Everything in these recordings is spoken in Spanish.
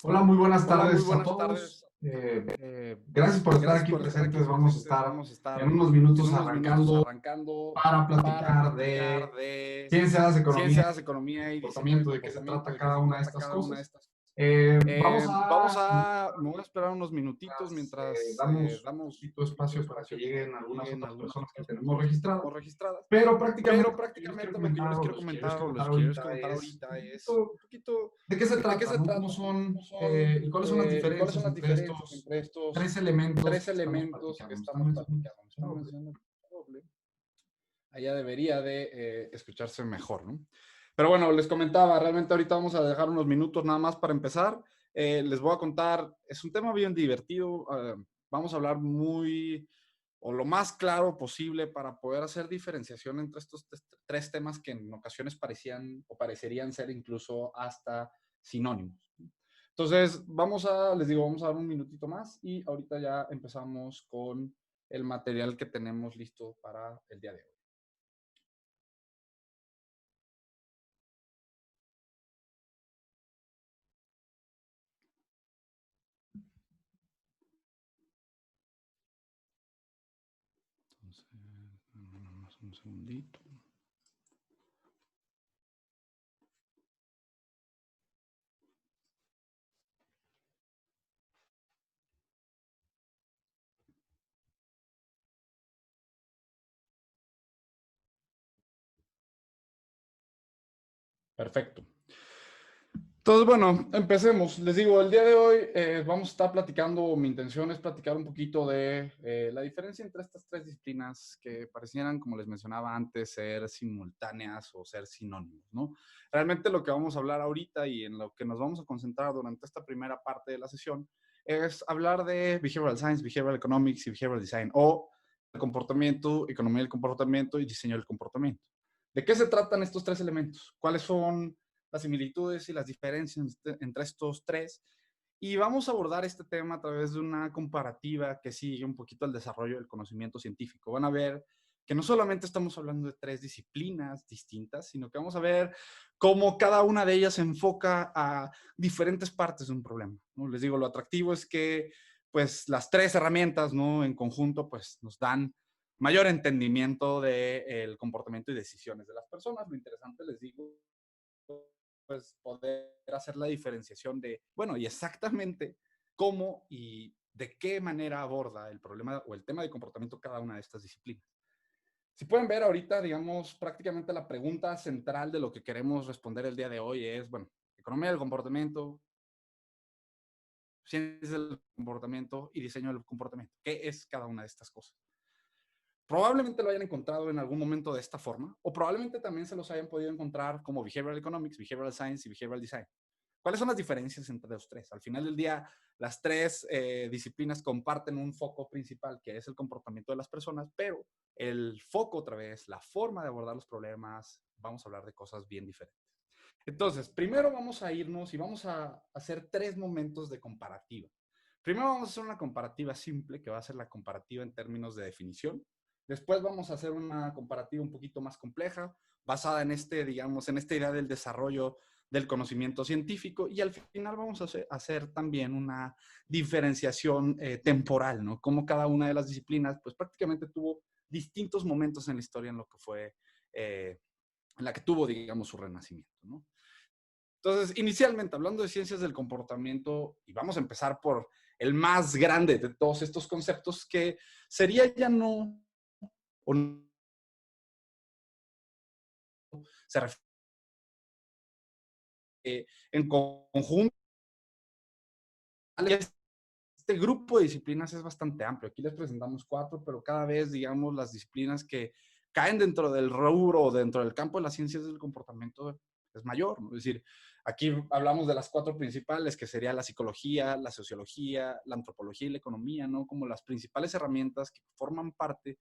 Hola, muy buenas Hola, muy tardes a buenas todos. tardes. Gracias por estar Gracias aquí por estar presentes. aquí Vamos a presentes. estar Vamos a en estar unos en minutos unos minutos arrancando arrancando para para platicar platicar de de ciencias, economía ciencias, y economía y diseño del comportamiento, de qué se comportamiento, trata de qué cada se una de trata estas cada una de cosas. estas. Me voy a esperar unos minutitos mientras Damos un damos poquito de un poquito de espacio para que espacio para lleguen que algunas lleguen otras algunas personas que otras tenemos personas que registradas. tenemos registradas. Pero prácticamente Pero lo que yo les quiero prácticamente lo que yo comentar les o quiero los que yo les comentar quiero o les contar quiero ahorita contar es ahorita un es poquito un poquito de qué se de qué trata, se ¿no? ¿Cómo trata, ¿no? son ¿Cómo son y cuáles son las y cuáles diferencias son las entre diferencias estos entre estos tres elementos tres que estamos elementos que platicando? estamos platicando? Me están Doble. mencionando doble. Allá debería de escucharse mejor, ¿no? Pero bueno, les comentaba, realmente ahorita vamos a dejar unos minutos nada más para empezar. Les voy a contar, es un tema bien divertido. Vamos a hablar muy o lo más claro posible para poder hacer diferenciación entre estos tres temas que en ocasiones parecían o parecerían ser incluso hasta sinónimos. Entonces, les digo, vamos a dar un minutito más y ahorita ya empezamos con el material que tenemos listo para el día de hoy. Entonces, nada más un segundito. Perfecto. Entonces, bueno, empecemos. Les digo, el día de hoy vamos a estar platicando, mi intención es platicar un poquito de la diferencia entre estas tres disciplinas que parecieran, como les mencionaba antes, ser simultáneas o ser sinónimos, ¿no? Realmente lo que vamos a hablar ahorita y en lo que nos vamos a concentrar durante esta primera parte de la sesión es hablar de Behavioral Science, Behavioral Economics y Behavioral Design, o el comportamiento, economía del comportamiento y diseño del comportamiento. ¿De qué se tratan estos tres elementos? ¿Cuáles son las similitudes y las diferencias entre estos tres? Y vamos a abordar este tema a través de una comparativa que sigue un poquito el desarrollo del conocimiento científico. Van a ver que no solamente estamos hablando de tres disciplinas distintas, sino que vamos a ver cómo cada una de ellas se enfoca a diferentes partes de un problema, ¿no? Les digo, lo atractivo es que pues las tres herramientas, ¿no? En conjunto pues nos dan mayor entendimiento del comportamiento y decisiones de las personas. Lo interesante, les digo, pues poder hacer la diferenciación de, bueno, y exactamente cómo y de qué manera aborda el problema o el tema de comportamiento cada una de estas disciplinas. Si pueden ver ahorita, digamos, prácticamente la pregunta central de lo que queremos responder el día de hoy es, bueno, economía del comportamiento, ciencias del comportamiento y diseño del comportamiento. ¿Qué es cada una de estas cosas? Probablemente lo hayan encontrado en algún momento de esta forma, o probablemente también se los hayan podido encontrar como Behavioral Economics, Behavioral Science y Behavioral Design. ¿Cuáles son las diferencias entre los tres? Al final del día, las tres disciplinas comparten un foco principal, que es el comportamiento de las personas, pero el foco otra vez, la forma de abordar los problemas, vamos a hablar de cosas bien diferentes. Entonces, primero vamos a irnos y vamos a hacer tres momentos de comparativa. Primero vamos a hacer una comparativa simple, que va a ser la comparativa en términos de definición. Después vamos a hacer una comparativa un poquito más compleja, basada en digamos, en esta idea del desarrollo del conocimiento científico, y al final vamos a hacer también una diferenciación temporal, ¿no? Como cada una de las disciplinas, pues prácticamente tuvo distintos momentos en la historia en lo que fue, en la que tuvo, digamos, su renacimiento, ¿no? Entonces, inicialmente, hablando de ciencias del comportamiento, y vamos a empezar por el más grande de todos estos conceptos, que sería ya no, o no se refiere en conjunto. Este grupo de disciplinas es bastante amplio. Aquí les presentamos cuatro, pero cada vez, digamos, las disciplinas que caen dentro del rubro o dentro del campo de las ciencias del comportamiento es mayor, ¿no? Es decir, aquí hablamos de las cuatro principales, que sería la psicología, la sociología, la antropología y la economía, ¿no? Como las principales herramientas que forman parte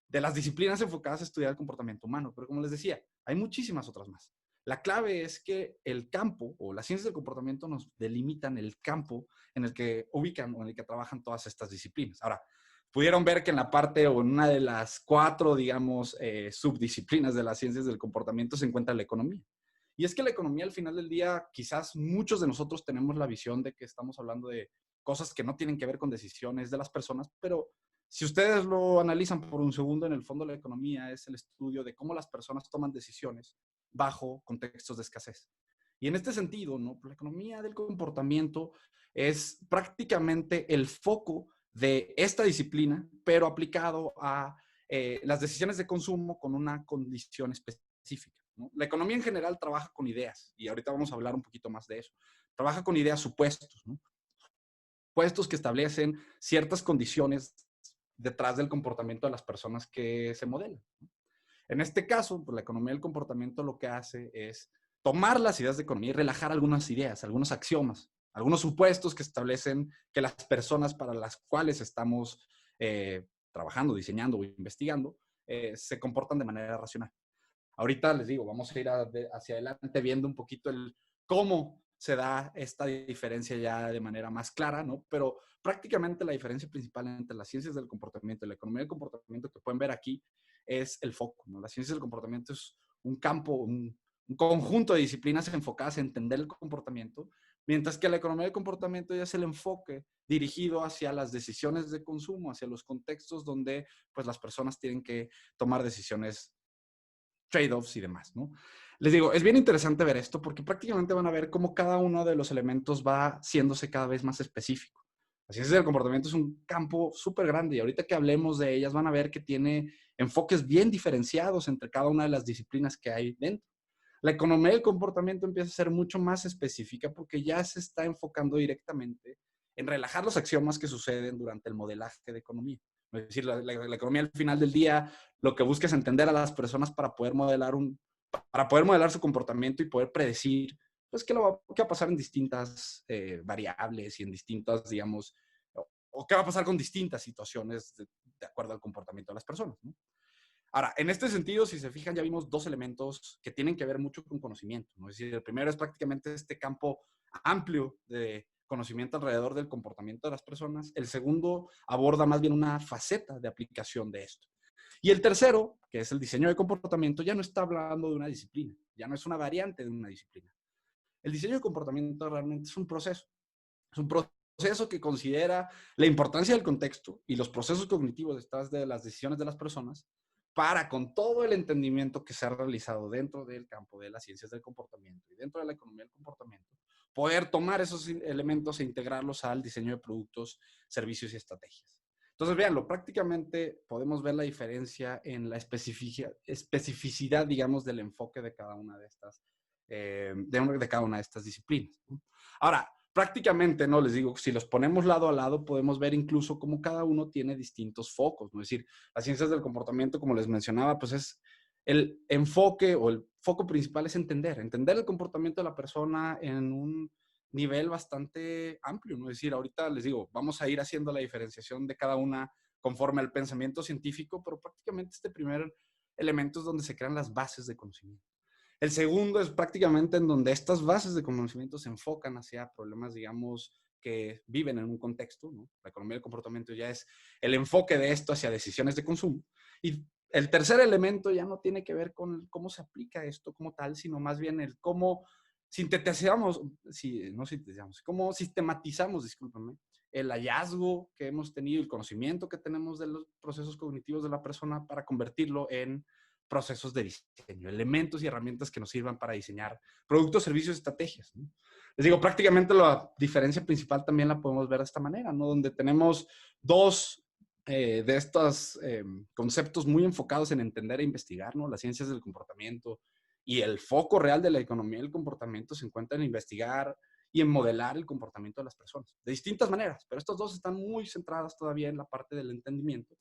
de las disciplinas enfocadas a estudiar el comportamiento humano. Pero como les decía, hay muchísimas otras más. La clave es que el campo o las ciencias del comportamiento nos delimitan el campo en el que ubican o en el que trabajan todas estas disciplinas. Ahora, pudieron ver que en la parte o en una de las cuatro, digamos, subdisciplinas de las ciencias del comportamiento se encuentra la economía. Y es que la economía al final del día, quizás muchos de nosotros tenemos la visión de que estamos hablando de cosas que no tienen que ver con decisiones de las personas, pero si ustedes lo analizan por un segundo, en el fondo la economía es el estudio de cómo las personas toman decisiones bajo contextos de escasez. Y en este sentido, ¿no? La economía del comportamiento es prácticamente el foco de esta disciplina, pero aplicado a las decisiones de consumo con una condición específica, ¿no? La economía en general trabaja con ideas, y ahorita vamos a hablar un poquito más de eso. Trabaja con ideas supuestos, ¿no? Supuestos que establecen ciertas condiciones detrás del comportamiento de las personas que se modelan, ¿no? En este caso, pues la economía del comportamiento lo que hace es tomar las ideas de economía y relajar algunas ideas, algunos axiomas, algunos supuestos que establecen que las personas para las cuales estamos trabajando, diseñando o investigando se comportan de manera racional. Ahorita les digo, vamos a ir hacia adelante viendo un poquito el cómo se da esta diferencia ya de manera más clara, ¿no? Pero prácticamente la diferencia principal entre las ciencias del comportamiento y la economía del comportamiento que pueden ver aquí es el foco, ¿no? Las ciencias del comportamiento es un campo, un conjunto de disciplinas enfocadas en entender el comportamiento, mientras que la economía del comportamiento ya es el enfoque dirigido hacia las decisiones de consumo, hacia los contextos donde pues las personas tienen que tomar decisiones, trade-offs y demás, ¿no? Les digo, es bien interesante ver esto porque prácticamente van a ver cómo cada uno de los elementos va haciéndose cada vez más específico. La ciencia del comportamiento es un campo súper grande y ahorita que hablemos de ellas van a ver que tiene enfoques bien diferenciados entre cada una de las disciplinas que hay dentro. La economía del comportamiento empieza a ser mucho más específica porque ya se está enfocando directamente en relajar los axiomas que suceden durante el modelaje de economía. Es decir, la economía al final del día lo que busca es entender a las personas para poder modelar su comportamiento y poder predecir pues, qué va a pasar en distintas variables y en distintas, digamos, o qué va a pasar con distintas situaciones de acuerdo al comportamiento de las personas, ¿no? Ahora, en este sentido, si se fijan, ya vimos dos elementos que tienen que ver mucho con conocimiento, ¿no? Es decir, el primero es prácticamente este campo amplio de conocimiento alrededor del comportamiento de las personas. El segundo aborda más bien una faceta de aplicación de esto. Y el tercero, que es el diseño de comportamiento, ya no está hablando de una disciplina, ya no es una variante de una disciplina. El diseño de comportamiento realmente es un proceso. Es un proceso que considera la importancia del contexto y los procesos cognitivos detrás de las decisiones de las personas para, con todo el entendimiento que se ha realizado dentro del campo de las ciencias del comportamiento y dentro de la economía del comportamiento, poder tomar esos elementos e integrarlos al diseño de productos, servicios y estrategias. Entonces, véanlo, prácticamente podemos ver la diferencia en la especificidad, digamos, del enfoque de cada una de estas, de cada una de estas disciplinas. Ahora, prácticamente, no les digo, si los ponemos lado a lado, podemos ver incluso cómo cada uno tiene distintos focos, ¿no? Es decir, las ciencias del comportamiento, como les mencionaba, pues es el enfoque o el foco principal es entender el comportamiento de la persona en un nivel bastante amplio, ¿no? Es decir, ahorita les digo, vamos a ir haciendo la diferenciación de cada una conforme al pensamiento científico, pero prácticamente este primer elemento es donde se crean las bases de conocimiento. El segundo es prácticamente en donde estas bases de conocimiento se enfocan hacia problemas, digamos, que viven en un contexto, ¿no? La economía del comportamiento ya es el enfoque de esto hacia decisiones de consumo. Y el tercer elemento ya no tiene que ver con cómo se aplica esto como tal, sino más bien el cómo cómo sistematizamos, discúlpame, el hallazgo que hemos tenido, el conocimiento que tenemos de los procesos cognitivos de la persona para convertirlo en procesos de diseño, elementos y herramientas que nos sirvan para diseñar productos, servicios, estrategias, ¿no? Les digo, prácticamente la diferencia principal también la podemos ver de esta manera, ¿no? Donde tenemos dos de estos conceptos muy enfocados en entender e investigar, ¿no? Las ciencias del comportamiento y el foco real de la economía del comportamiento se encuentra en investigar y en modelar el comportamiento de las personas, de distintas maneras, pero estos dos están muy centradas todavía en la parte del entendimiento.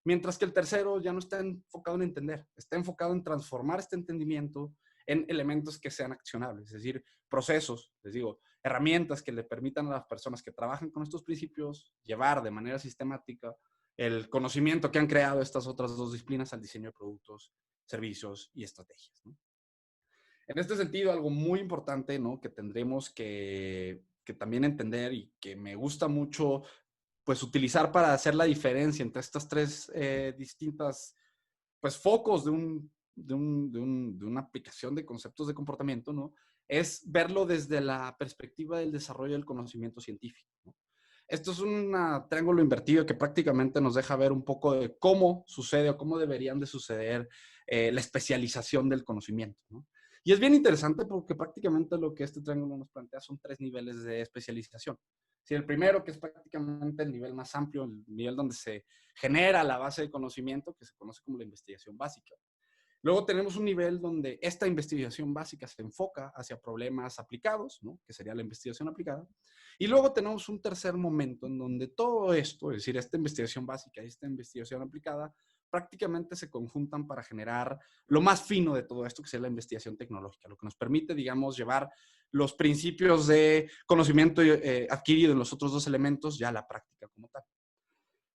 Mientras que el tercero ya no está enfocado en entender, está enfocado en transformar este entendimiento en elementos que sean accionables, es decir, procesos, les digo, herramientas que le permitan a las personas que trabajan con estos principios llevar de manera sistemática el conocimiento que han creado estas otras dos disciplinas al diseño de productos, servicios y estrategias, ¿no? En este sentido, algo muy importante, ¿no? Que tendremos que también entender y que me gusta mucho pues utilizar para hacer la diferencia entre estas tres distintas pues focos de un de una aplicación de conceptos de comportamiento, ¿no? Es verlo desde la perspectiva del desarrollo del conocimiento científico, ¿no? Esto es un triángulo invertido que prácticamente nos deja ver un poco de cómo sucede o cómo deberían de suceder la especialización del conocimiento, ¿no? Y es bien interesante porque prácticamente lo que este triángulo nos plantea son 3 niveles de especialización. Sí, el primero, que es prácticamente el nivel más amplio, el nivel donde se genera la base de conocimiento, que se conoce como la investigación básica. Luego tenemos un nivel donde esta investigación básica se enfoca hacia problemas aplicados, ¿no? Que sería la investigación aplicada. Y luego tenemos un tercer momento en donde todo esto, es decir, esta investigación básica y esta investigación aplicada, prácticamente se conjuntan para generar lo más fino de todo esto, que es la investigación tecnológica, lo que nos permite, digamos, llevar los principios de conocimiento adquirido en los otros 2 elementos ya a la práctica como tal.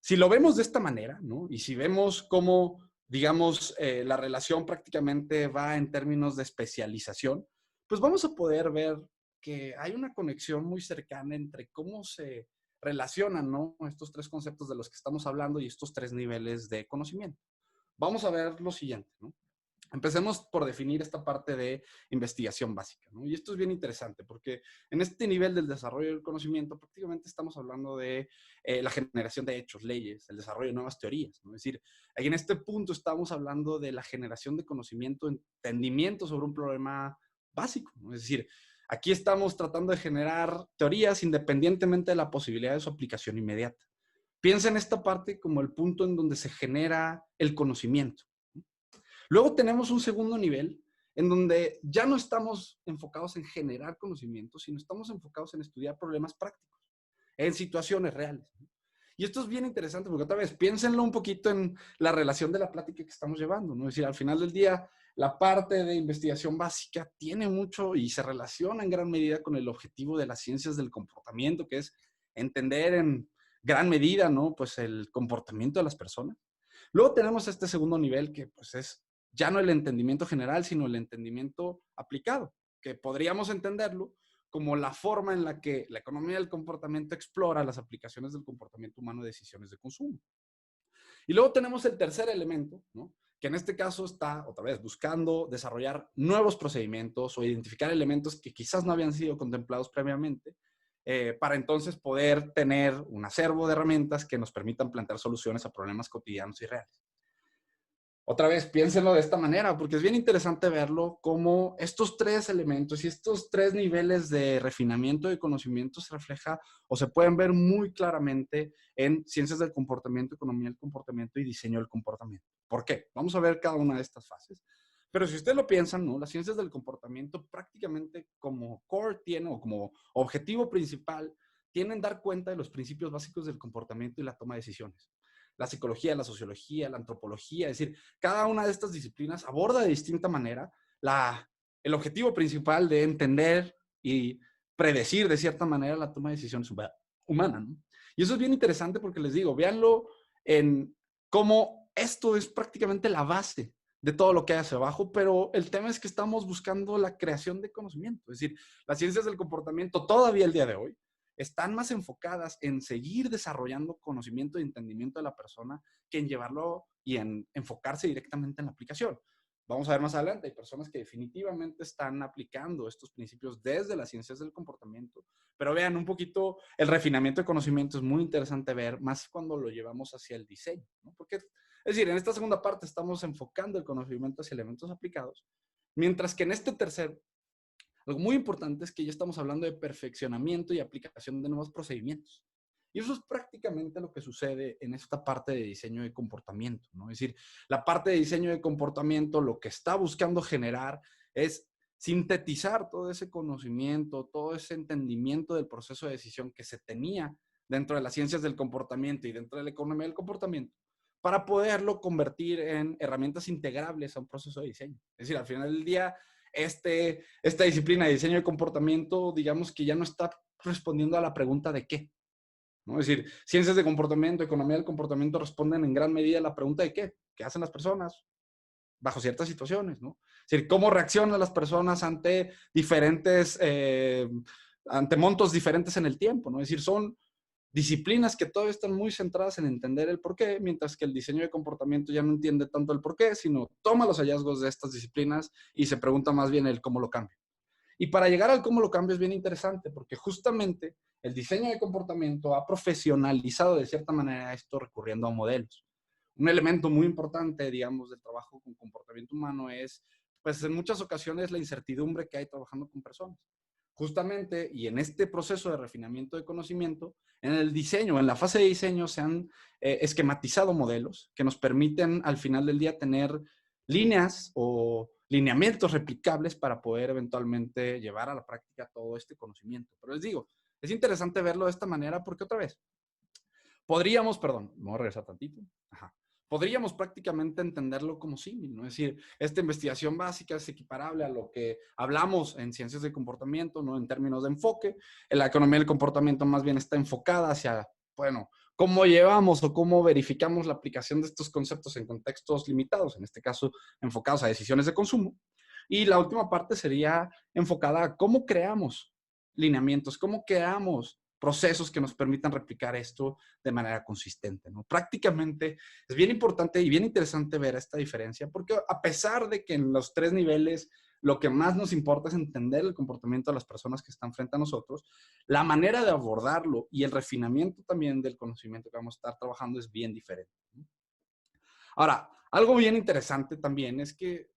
Si lo vemos de esta manera, ¿no? Y si vemos cómo, digamos, la relación prácticamente va en términos de especialización, pues vamos a poder ver que hay una conexión muy cercana entre cómo se relacionan, ¿no? Estos 3 conceptos de los que estamos hablando y estos 3 niveles de conocimiento. Vamos a ver lo siguiente, ¿no? Empecemos por definir esta parte de investigación básica, ¿no? Y esto es bien interesante porque en este nivel del desarrollo del conocimiento prácticamente estamos hablando de la generación de hechos, leyes, el desarrollo de nuevas teorías, ¿no? Es decir, en este punto estamos hablando de la generación de conocimiento, entendimiento sobre un problema básico, ¿no? Es decir, aquí estamos tratando de generar teorías independientemente de la posibilidad de su aplicación inmediata. Piensa en esta parte como el punto en donde se genera el conocimiento. Luego tenemos un segundo nivel en donde ya no estamos enfocados en generar conocimiento, sino estamos enfocados en estudiar problemas prácticos, en situaciones reales. Y esto es bien interesante porque otra vez, piénsenlo un poquito en la relación de la plática que estamos llevando, ¿no? Es decir, al final del día, la parte de investigación básica tiene mucho y se relaciona en gran medida con el objetivo de las ciencias del comportamiento, que es entender en gran medida, ¿no? Pues el comportamiento de las personas. Luego tenemos este segundo nivel que pues es ya no el entendimiento general, sino el entendimiento aplicado, que podríamos entenderlo como la forma en la que la economía del comportamiento explora las aplicaciones del comportamiento humano de decisiones de consumo. Y luego tenemos el tercer elemento, ¿no? Que en este caso está, otra vez, buscando desarrollar nuevos procedimientos o identificar elementos que quizás no habían sido contemplados previamente, para entonces poder tener un acervo de herramientas que nos permitan plantear soluciones a problemas cotidianos y reales. Otra vez, piénsenlo de esta manera, porque es bien interesante verlo como estos 3 elementos y estos 3 niveles de refinamiento de conocimiento se refleja o se pueden ver muy claramente en ciencias del comportamiento, economía del comportamiento y diseño del comportamiento. ¿Por qué? Vamos a ver cada una de estas fases. Pero si ustedes lo piensan, ¿no? Las ciencias del comportamiento prácticamente como core tienen o como objetivo principal tienen dar cuenta de los principios básicos del comportamiento y la toma de decisiones. La psicología, la sociología, la antropología, es decir, cada una de estas disciplinas aborda de distinta manera el objetivo principal de entender y predecir de cierta manera la toma de decisiones humana, ¿no? Y eso es bien interesante porque les digo, véanlo en cómo esto es prácticamente la base de todo lo que hay hacia abajo, pero el tema es que estamos buscando la creación de conocimiento. Es decir, las ciencias del comportamiento todavía el día de hoy están más enfocadas en seguir desarrollando conocimiento y entendimiento de la persona que en llevarlo y en enfocarse directamente en la aplicación. Vamos a ver más adelante, hay personas que definitivamente están aplicando estos principios desde las ciencias del comportamiento, pero vean un poquito el refinamiento de conocimiento es muy interesante ver, más cuando lo llevamos hacia el diseño, ¿no? Porque, es decir, en esta segunda parte estamos enfocando el conocimiento hacia elementos aplicados, mientras que en este tercer algo muy importante es que ya estamos hablando de perfeccionamiento y aplicación de nuevos procedimientos. Y eso es prácticamente lo que sucede en esta parte de diseño de comportamiento, ¿no? Es decir, la parte de diseño de comportamiento lo que está buscando generar es sintetizar todo ese conocimiento, todo ese entendimiento del proceso de decisión que se tenía dentro de las ciencias del comportamiento y dentro de la economía del comportamiento para poderlo convertir en herramientas integrables a un proceso de diseño. Es decir, al final del día, esta disciplina de diseño de comportamiento, digamos que ya no está respondiendo a la pregunta de qué, ¿no? Es decir, ciencias de comportamiento, economía del comportamiento responden en gran medida a la pregunta de qué hacen las personas bajo ciertas situaciones, ¿no? Es decir, cómo reaccionan las personas ante diferentes, ante montos diferentes en el tiempo, ¿no? Es decir, son disciplinas que todavía están muy centradas en entender el por qué, mientras que el diseño de comportamiento ya no entiende tanto el por qué, sino toma los hallazgos de estas disciplinas y se pregunta más bien el cómo lo cambia. Y para llegar al cómo lo cambio es bien interesante, porque justamente el diseño de comportamiento ha profesionalizado de cierta manera esto recurriendo a modelos. Un elemento muy importante, digamos, del trabajo con comportamiento humano es, pues en muchas ocasiones, la incertidumbre que hay trabajando con personas. Justamente, y en este proceso de refinamiento de conocimiento, en el diseño, en la fase de diseño, se han esquematizado modelos que nos permiten al final del día tener líneas o lineamientos replicables para poder eventualmente llevar a la práctica todo este conocimiento. Pero les digo, es interesante verlo de esta manera porque otra vez, podríamos, perdón, me voy a regresar tantito. Ajá. Podríamos prácticamente entenderlo como símil, ¿no? Es decir, esta investigación básica es equiparable a lo que hablamos en ciencias de comportamiento, ¿no? En términos de enfoque. En la economía del comportamiento más bien está enfocada hacia, bueno, cómo llevamos o cómo verificamos la aplicación de estos conceptos en contextos limitados, en este caso enfocados a decisiones de consumo. Y la última parte sería enfocada a cómo creamos lineamientos, cómo creamos procesos que nos permitan replicar esto de manera consistente, ¿no? Prácticamente es bien importante y bien interesante ver esta diferencia, porque a pesar de que en los tres niveles lo que más nos importa es entender el comportamiento de las personas que están frente a nosotros, la manera de abordarlo y el refinamiento también del conocimiento que vamos a estar trabajando es bien diferente, ¿no? Ahora, algo bien interesante también es que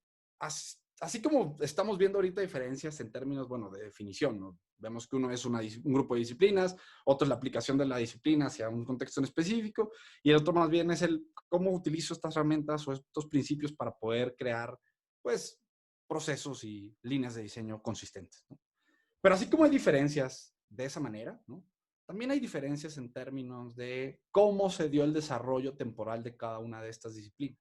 así como estamos viendo ahorita diferencias en términos, bueno, de definición, ¿no? Vemos que uno es un grupo de disciplinas, otro es la aplicación de la disciplina hacia un contexto en específico, y el otro más bien es el cómo utilizo estas herramientas o estos principios para poder crear, pues, procesos y líneas de diseño consistentes, ¿no? Pero así como hay diferencias de esa manera, ¿no? También hay diferencias en términos de cómo se dio el desarrollo temporal de cada una de estas disciplinas.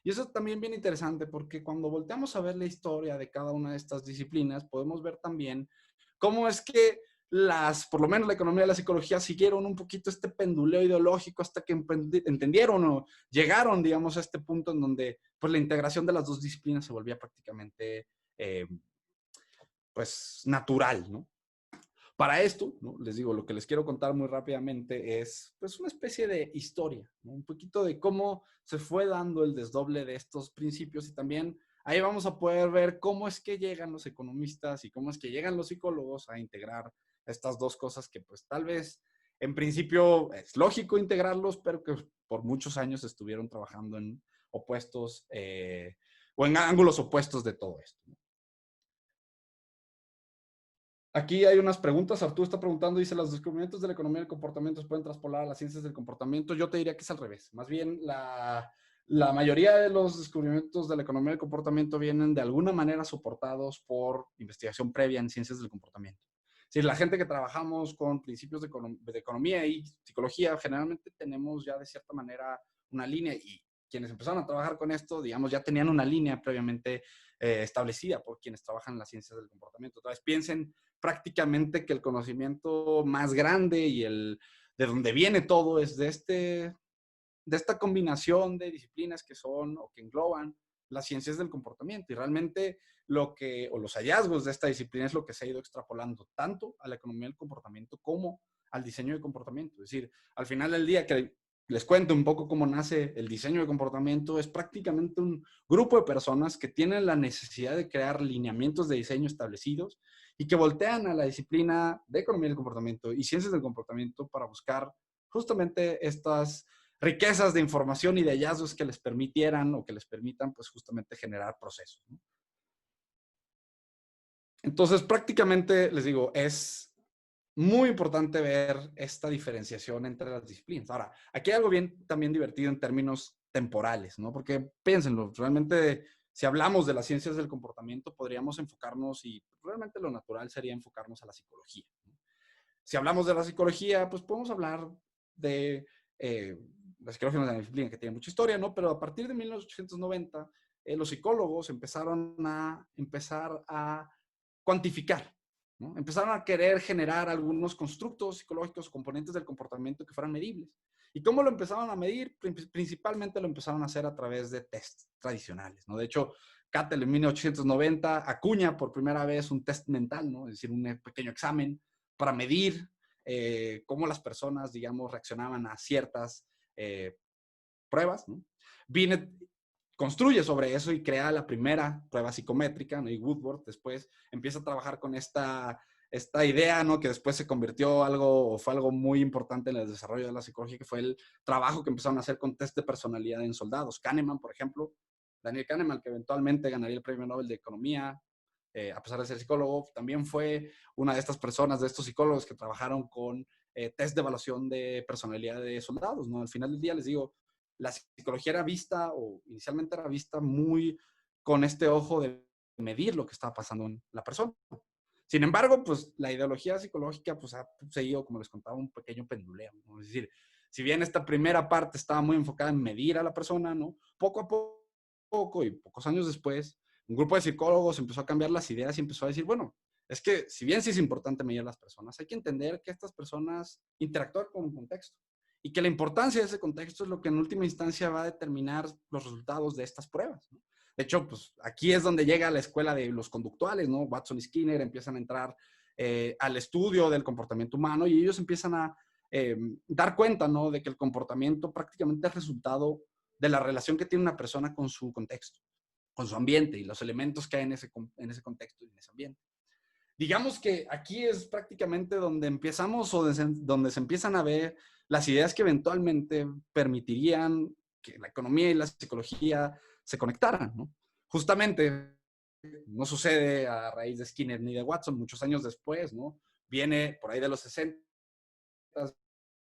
Y eso es también bien interesante porque cuando volteamos a ver la historia de cada una de estas disciplinas, podemos ver también cómo es que por lo menos la economía y la psicología siguieron un poquito este penduleo ideológico hasta que entendieron o llegaron, digamos, a este punto en donde pues la integración de las dos disciplinas se volvía prácticamente pues natural, ¿no? Para esto, ¿no? Les digo, lo que les quiero contar muy rápidamente es pues una especie de historia, ¿no? Un poquito de cómo se fue dando el desdoble de estos principios y también ahí vamos a poder ver cómo es que llegan los economistas y cómo es que llegan los psicólogos a integrar estas dos cosas que pues tal vez en principio es lógico integrarlos, pero que por muchos años estuvieron trabajando en opuestos o en ángulos opuestos de todo esto, ¿no? Aquí hay unas preguntas. Arturo está preguntando, dice, ¿los descubrimientos de la economía del comportamiento se pueden traspolar a las ciencias del comportamiento? Yo te diría que es al revés. Más bien, la mayoría de los descubrimientos de la economía del comportamiento vienen de alguna manera soportados por investigación previa en ciencias del comportamiento. Es decir, la gente que trabajamos con principios de economía y psicología, generalmente tenemos ya de cierta manera una línea y quienes empezaron a trabajar con esto, digamos, ya tenían una línea previamente establecida por quienes trabajan en las ciencias del comportamiento. Entonces, piensen prácticamente que el conocimiento más grande y de donde viene todo es de esta combinación de disciplinas que son o que engloban las ciencias del comportamiento. Y realmente los hallazgos de esta disciplina es lo que se ha ido extrapolando tanto a la economía del comportamiento como al diseño de comportamiento. Es decir, al final del día, que les cuento un poco cómo nace el diseño de comportamiento, es prácticamente un grupo de personas que tienen la necesidad de crear lineamientos de diseño establecidos y que voltean a la disciplina de economía del comportamiento y ciencias del comportamiento para buscar justamente estas riquezas de información y de hallazgos que les permitieran o que les permitan pues justamente generar procesos, ¿no? Entonces prácticamente les digo, es muy importante ver esta diferenciación entre las disciplinas. Ahora, aquí hay algo bien también divertido en términos temporales, ¿no? Porque piénsenlo, realmente si hablamos de las ciencias del comportamiento podríamos enfocarnos y realmente lo natural sería enfocarnos a la psicología, ¿no? Si hablamos de la psicología, pues podemos hablar de la psicología es una disciplina que tiene mucha historia, ¿no? Pero a partir de 1890, los psicólogos empezaron a cuantificar, ¿no? Empezaron a querer generar algunos constructos psicológicos, componentes del comportamiento que fueran medibles. ¿Y cómo lo empezaron a medir? Principalmente lo empezaron a hacer a través de tests tradicionales, ¿no? De hecho, Cattell en 1890 acuña por primera vez un test mental, ¿no? Es decir, un pequeño examen para medir cómo las personas, digamos, reaccionaban a ciertas pruebas, ¿no? Binet construye sobre eso y crea la primera prueba psicométrica, ¿no? Y Woodward después empieza a trabajar con esta idea, ¿no? Que después se convirtió o fue algo muy importante en el desarrollo de la psicología, que fue el trabajo que empezaron a hacer con test de personalidad en soldados. Kahneman, por ejemplo, Daniel Kahneman, que eventualmente ganaría el Premio Nobel de Economía, a pesar de ser psicólogo, también fue una de estas personas, de estos psicólogos que trabajaron con test de evaluación de personalidad de soldados, ¿no? Al final del día les digo, la psicología era vista, o inicialmente era vista muy con este ojo de medir lo que estaba pasando en la persona. Sin embargo, pues la ideología psicológica pues ha seguido, como les contaba, un pequeño penduleo, ¿no? Es decir, si bien esta primera parte estaba muy enfocada en medir a la persona, ¿no? Poco a poco y pocos años después, un grupo de psicólogos empezó a cambiar las ideas y empezó a decir, bueno, es que si bien sí es importante medir a las personas, hay que entender que estas personas interactúan con un contexto y que la importancia de ese contexto es lo que en última instancia va a determinar los resultados de estas pruebas, ¿no? De hecho, pues aquí es donde llega la escuela de los conductuales, ¿no? Watson y Skinner empiezan a entrar al estudio del comportamiento humano y ellos empiezan a dar cuenta, ¿no? De que el comportamiento prácticamente es resultado de la relación que tiene una persona con su contexto, con su ambiente y los elementos que hay en ese contexto y en ese ambiente. Digamos que aquí es prácticamente donde empezamos o donde se empiezan a ver las ideas que eventualmente permitirían que la economía y la psicología se conectaran, ¿no? Justamente no sucede a raíz de Skinner ni de Watson, muchos años después, ¿no? Viene por ahí de los 60,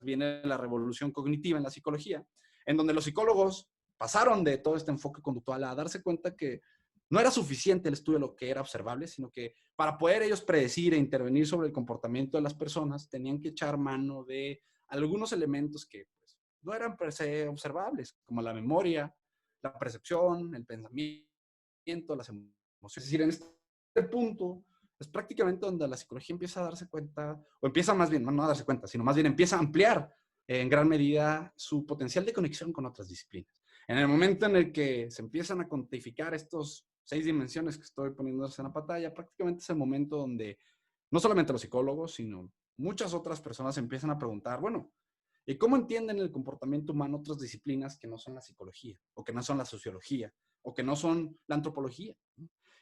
viene la revolución cognitiva en la psicología, en donde los psicólogos pasaron de todo este enfoque conductual a darse cuenta que no era suficiente el estudio de lo que era observable, sino que para poder ellos predecir e intervenir sobre el comportamiento de las personas, tenían que echar mano de algunos elementos que pues, no eran per se observables, como la memoria, la percepción, el pensamiento, las emociones. Es decir, en este punto es prácticamente donde la psicología empieza a darse cuenta, o empieza más bien, no a darse cuenta, sino más bien empieza a ampliar en gran medida su potencial de conexión con otras disciplinas. En el momento en el que se empiezan a cuantificar estos 6 dimensiones que estoy poniéndose en la pantalla, prácticamente es el momento donde no solamente los psicólogos, sino muchas otras personas empiezan a preguntar, bueno, ¿y cómo entienden el comportamiento humano otras disciplinas que no son la psicología, o que no son la sociología, o que no son la antropología?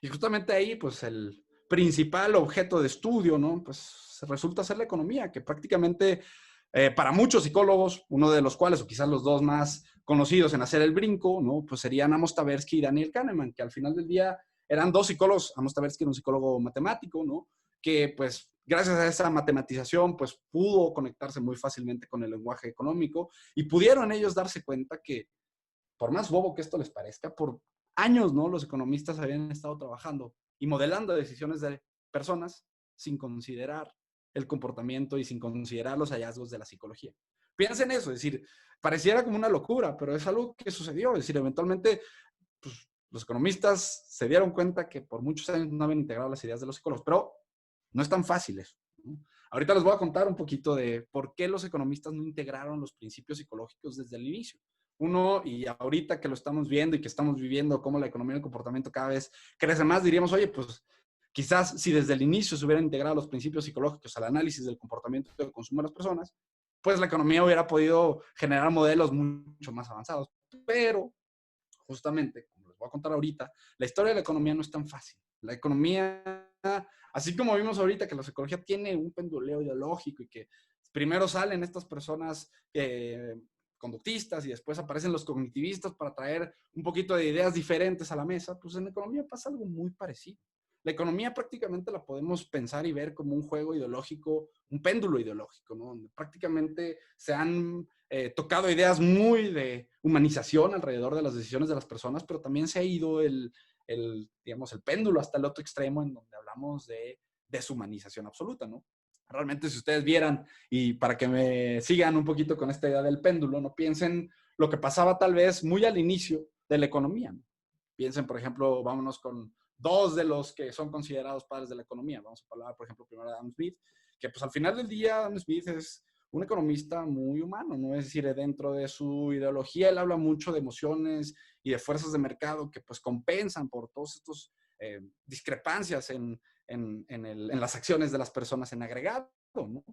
Y justamente ahí, pues el principal objeto de estudio, ¿no? Pues resulta ser la economía, que prácticamente para muchos psicólogos, uno de los cuales, o quizás los dos más conocidos en hacer el brinco, ¿no? Pues serían Amos Tversky y Daniel Kahneman, que al final del día eran dos psicólogos. Amos Tversky era un psicólogo matemático, ¿no? Que pues gracias a esa matematización, pues pudo conectarse muy fácilmente con el lenguaje económico y pudieron ellos darse cuenta que, por más bobo que esto les parezca, por años, ¿no? Los economistas habían estado trabajando y modelando decisiones de personas sin considerar el comportamiento y sin considerar los hallazgos de la psicología. Piensen eso, es decir, pareciera como una locura, pero es algo que sucedió. Es decir, eventualmente pues, los economistas se dieron cuenta que por muchos años no habían integrado las ideas de los psicólogos, pero no es tan fácil eso, ¿no? Ahorita les voy a contar un poquito de por qué los economistas no integraron los principios psicológicos desde el inicio. Uno, y ahorita que lo estamos viendo y que estamos viviendo cómo la economía y el comportamiento cada vez crece más, diríamos, oye, pues quizás si desde el inicio se hubieran integrado los principios psicológicos al análisis del comportamiento y del consumo de las personas, pues la economía hubiera podido generar modelos mucho más avanzados. Pero, justamente, como les voy a contar ahorita, la historia de la economía no es tan fácil. La economía, así como vimos ahorita que la psicología tiene un penduleo ideológico y que primero salen estas personas conductistas y después aparecen los cognitivistas para traer un poquito de ideas diferentes a la mesa, pues en la economía pasa algo muy parecido. La economía prácticamente la podemos pensar y ver como un juego ideológico, un péndulo ideológico, ¿no? Donde prácticamente se han tocado ideas muy de humanización alrededor de las decisiones de las personas, pero también se ha ido digamos, el péndulo hasta el otro extremo en donde hablamos de deshumanización absoluta, ¿no? Realmente si ustedes vieran, y para que me sigan un poquito con esta idea del péndulo, no piensen lo que pasaba tal vez muy al inicio de la economía, ¿no? Piensen, por ejemplo, vámonos con dos de los que son considerados padres de la economía. Vamos a hablar, por ejemplo, primero de Adam Smith, que pues al final del día Adam Smith es un economista muy humano, ¿no? Es decir, dentro de su ideología él habla mucho de emociones y de fuerzas de mercado que pues compensan por todos estos discrepancias en las acciones de las personas en agregado, ¿no?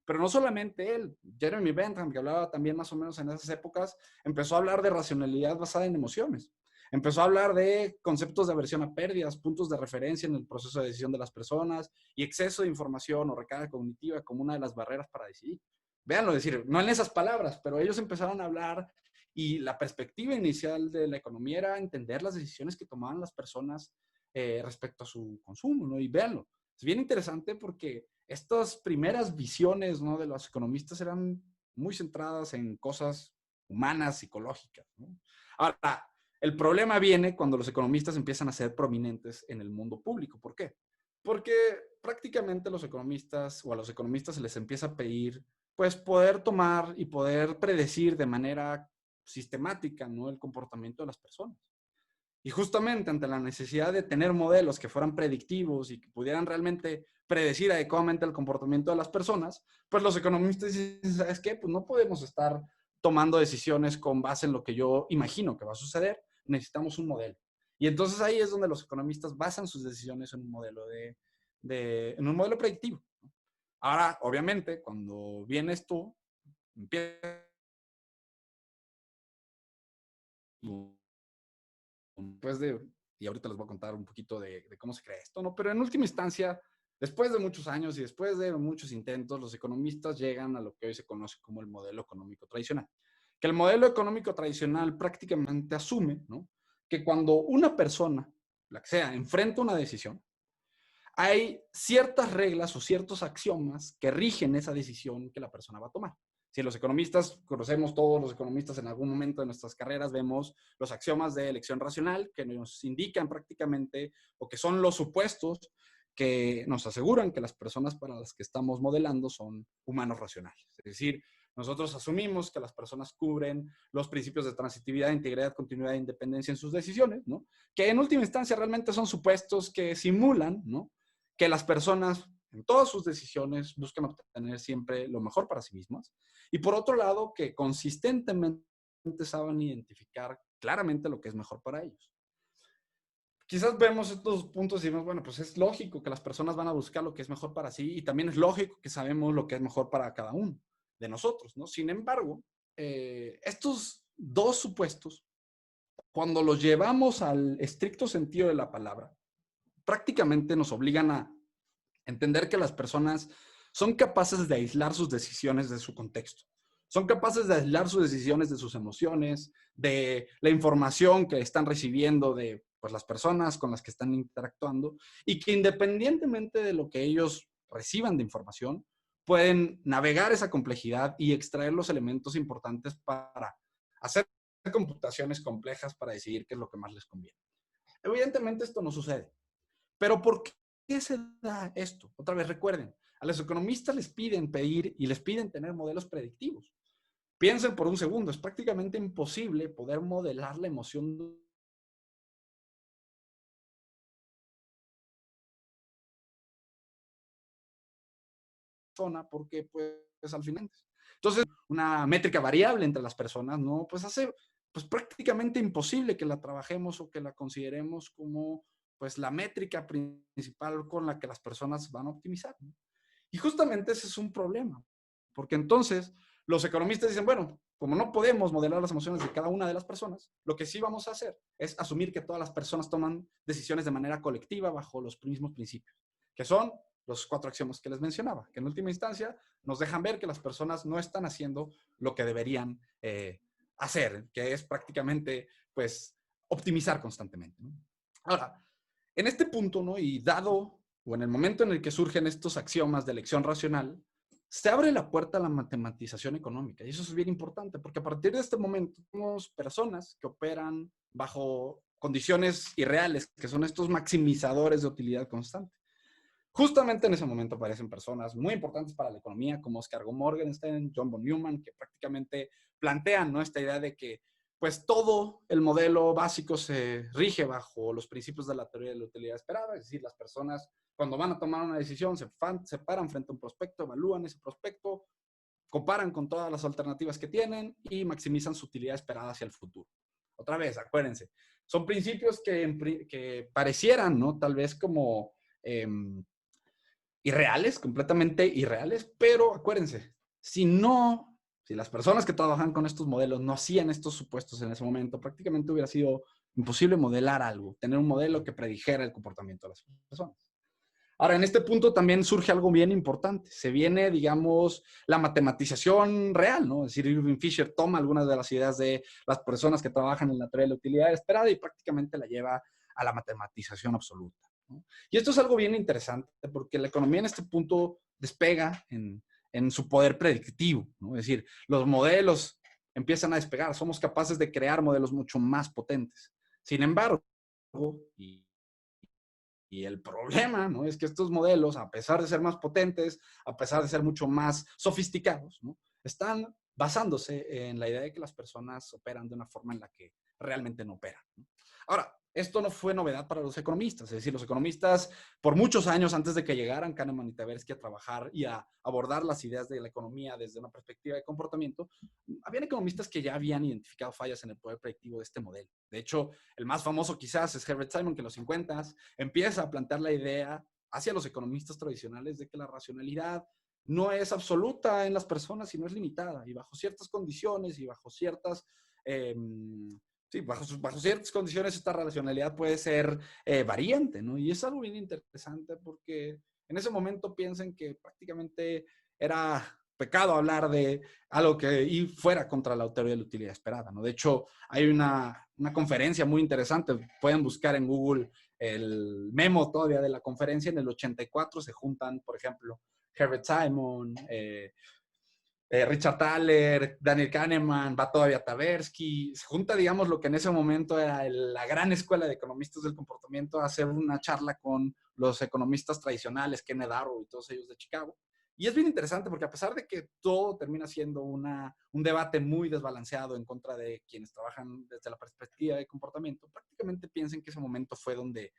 Pero no solamente él, Jeremy Bentham, que hablaba también más o menos en esas épocas, empezó a hablar de racionalidad basada en emociones. Empezó a hablar de conceptos de aversión a pérdidas, puntos de referencia en el proceso de decisión de las personas y exceso de información o recarga cognitiva como una de las barreras para decidir. Véanlo, decir, no en esas palabras, pero ellos empezaron a hablar y la perspectiva inicial de la economía era entender las decisiones que tomaban las personas respecto a su consumo, ¿no? Y véanlo, es bien interesante porque estas primeras visiones, ¿no?, de los economistas eran muy centradas en cosas humanas, psicológicas, ¿no? Ahora, el problema viene cuando los economistas empiezan a ser prominentes en el mundo público. ¿Por qué? Porque prácticamente los economistas o a los economistas se les empieza a pedir pues poder tomar y poder predecir de manera sistemática, ¿no?, el comportamiento de las personas. Y justamente ante la necesidad de tener modelos que fueran predictivos y que pudieran realmente predecir adecuadamente el comportamiento de las personas, pues los economistas dicen, ¿sabes qué? Pues no podemos estar tomando decisiones con base en lo que yo imagino que va a suceder, necesitamos un modelo. Y entonces ahí es donde los economistas basan sus decisiones en un modelo en un modelo predictivo. Ahora, obviamente, cuando vienes tú, empiezas después y ahorita les voy a contar un poquito de cómo se crea esto, ¿no? Pero en última instancia, después de muchos años y después de muchos intentos, los economistas llegan a lo que hoy se conoce como el modelo económico tradicional. Que el modelo económico tradicional prácticamente asume, ¿no?, que cuando una persona, la que sea, enfrenta una decisión, hay ciertas reglas o ciertos axiomas que rigen esa decisión que la persona va a tomar. Si los economistas, conocemos todos los economistas en algún momento de nuestras carreras, vemos los axiomas de elección racional que nos indican prácticamente, o que son los supuestos que nos aseguran que las personas para las que estamos modelando son humanos racionales. Es decir, nosotros asumimos que las personas cubren los principios de transitividad, integridad, continuidad e independencia en sus decisiones, ¿no?, que en última instancia realmente son supuestos que simulan, ¿no?, que las personas en todas sus decisiones buscan obtener siempre lo mejor para sí mismas. Y por otro lado, que consistentemente saben identificar claramente lo que es mejor para ellos. Quizás vemos estos puntos y decimos, bueno, pues es lógico que las personas van a buscar lo que es mejor para sí y también es lógico que sabemos lo que es mejor para cada uno de nosotros, ¿no? Sin embargo, estos dos supuestos, cuando los llevamos al estricto sentido de la palabra, prácticamente nos obligan a entender que las personas son capaces de aislar sus decisiones de su contexto. Son capaces de aislar sus decisiones de sus emociones, de la información que están recibiendo de pues, las personas con las que están interactuando y que independientemente de lo que ellos reciban de información, pueden navegar esa complejidad y extraer los elementos importantes para hacer computaciones complejas para decidir qué es lo que más les conviene. Evidentemente esto no sucede. Pero ¿por qué se da esto? Otra vez recuerden, a los economistas les piden pedir y les piden tener modelos predictivos. Piensen por un segundo, es prácticamente imposible poder modelar la emoción de una persona porque pues al final. Entonces, una métrica variable entre las personas, ¿no? Pues hace pues prácticamente imposible que la trabajemos o que la consideremos como pues la métrica principal con la que las personas van a optimizar, ¿no? Y justamente ese es un problema, porque entonces los economistas dicen, bueno, como no podemos modelar las emociones de cada una de las personas, lo que sí vamos a hacer es asumir que todas las personas toman decisiones de manera colectiva bajo los mismos principios, que son los 4 axiomas que les mencionaba, que en última instancia nos dejan ver que las personas no están haciendo lo que deberían hacer, que es prácticamente, pues, optimizar constantemente, ¿no? Ahora, en este punto, ¿no?, y dado o en el momento en el que surgen estos axiomas de elección racional, se abre la puerta a la matematización económica. Y eso es bien importante, porque a partir de este momento tenemos personas que operan bajo condiciones irreales, que son estos maximizadores de utilidad constante. Justamente en ese momento aparecen personas muy importantes para la economía, como Oscar Morgenstern, John von Neumann, que prácticamente plantean, ¿no?, esta idea de que pues todo el modelo básico se rige bajo los principios de la teoría de la utilidad esperada, es decir, las personas cuando van a tomar una decisión se paran frente a un prospecto, evalúan ese prospecto, comparan con todas las alternativas que tienen y maximizan su utilidad esperada hacia el futuro. Otra vez, acuérdense, son principios que parecieran, ¿no?, tal vez como irreales, completamente irreales, pero acuérdense, si las personas que trabajan con estos modelos no hacían estos supuestos en ese momento, prácticamente hubiera sido imposible modelar algo, tener un modelo que predijera el comportamiento de las personas. Ahora, en este punto también surge algo bien importante. Se viene, digamos, la matematización real, ¿no? Es decir, Irving Fisher toma algunas de las ideas de las personas que trabajan en la teoría de la utilidad esperada y prácticamente la lleva a la matematización absoluta, ¿no? Y esto es algo bien interesante porque la economía en este punto despega en su poder predictivo, ¿no? Es decir, los modelos empiezan a despegar, somos capaces de crear modelos mucho más potentes. Sin embargo, y el problema, ¿no? Es que estos modelos, a pesar de ser más potentes, a pesar de ser mucho más sofisticados, ¿no? Están basándose en la idea de que las personas operan de una forma en la que realmente no operan, ¿no? Ahora, esto no fue novedad para los economistas, es decir, los economistas por muchos años antes de que llegaran Kahneman y Tversky a trabajar y a abordar las ideas de la economía desde una perspectiva de comportamiento, habían economistas que ya habían identificado fallas en el poder predictivo de este modelo. De hecho, el más famoso quizás es Herbert Simon, que en los 50 empieza a plantear la idea hacia los economistas tradicionales de que la racionalidad no es absoluta en las personas, sino es limitada y bajo ciertas condiciones y bajo ciertas sí, bajo ciertas condiciones esta racionalidad puede ser variante, ¿no? Y es algo bien interesante porque en ese momento piensen que prácticamente era pecado hablar de algo que fuera contra la teoría de la utilidad esperada, ¿no? De hecho, hay una conferencia muy interesante, pueden buscar en Google el memo todavía de la conferencia, en el 84 se juntan, por ejemplo, Herbert Simon, Richard Thaler, Daniel Kahneman, va todavía Tversky, se junta, digamos, lo que en ese momento era la gran escuela de economistas del comportamiento a hacer una charla con los economistas tradicionales, Kenneth Arrow y todos ellos de Chicago. Y es bien interesante porque a pesar de que todo termina siendo un debate muy desbalanceado en contra de quienes trabajan desde la perspectiva de comportamiento, prácticamente piensen que ese momento fue donde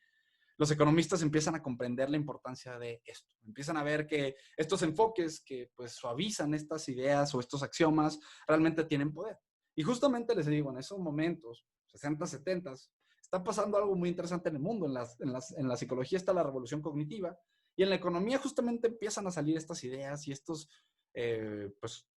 los economistas empiezan a comprender la importancia de esto. Empiezan a ver que estos enfoques que pues suavizan estas ideas o estos axiomas realmente tienen poder. Y justamente les digo, en esos momentos, 60, 70, está pasando algo muy interesante en el mundo. En la psicología está la revolución cognitiva y en la economía justamente empiezan a salir estas ideas y estos, pues,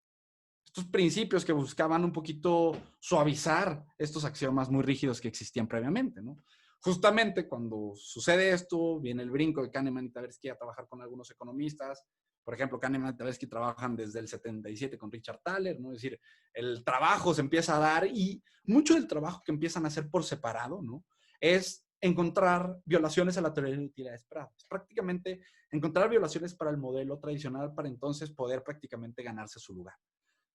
estos principios que buscaban un poquito suavizar estos axiomas muy rígidos que existían previamente, ¿no? Justamente cuando sucede esto, viene el brinco de Kahneman y Tversky a trabajar con algunos economistas. Por ejemplo, Kahneman y Tversky trabajan desde el 77 con Richard Thaler, ¿no? Es decir, el trabajo se empieza a dar y mucho del trabajo que empiezan a hacer por separado, ¿no? Es encontrar violaciones a la teoría de utilidad esperada. Es prácticamente encontrar violaciones para el modelo tradicional para entonces poder prácticamente ganarse su lugar.